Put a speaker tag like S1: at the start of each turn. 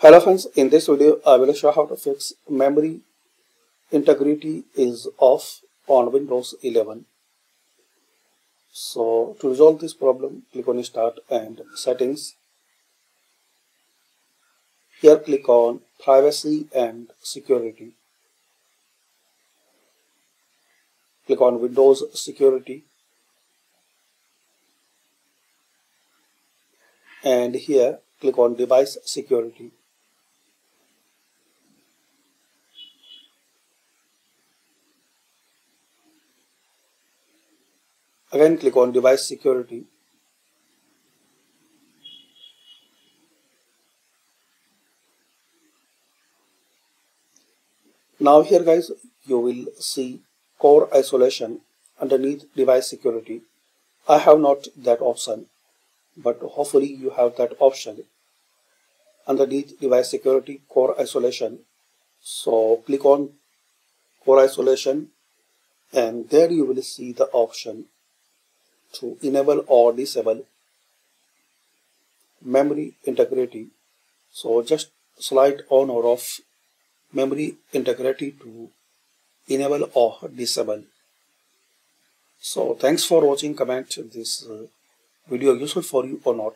S1: Hello friends, in this video I will show how to fix memory integrity is off on Windows 11. So to resolve this problem, click on Start and Settings. Here click on Privacy and Security. Click on Windows Security. And here click on Device Security. Again click on Device Security. Now here guys, you will see Core Isolation underneath Device Security. I have not that option, but hopefully you have that option underneath Device Security, Core Isolation. So click on Core Isolation and there you will see the option to enable or disable memory integrity. So just slide on or off memory integrity to enable or disable. So thanks for watching. Comment this video useful for you or not.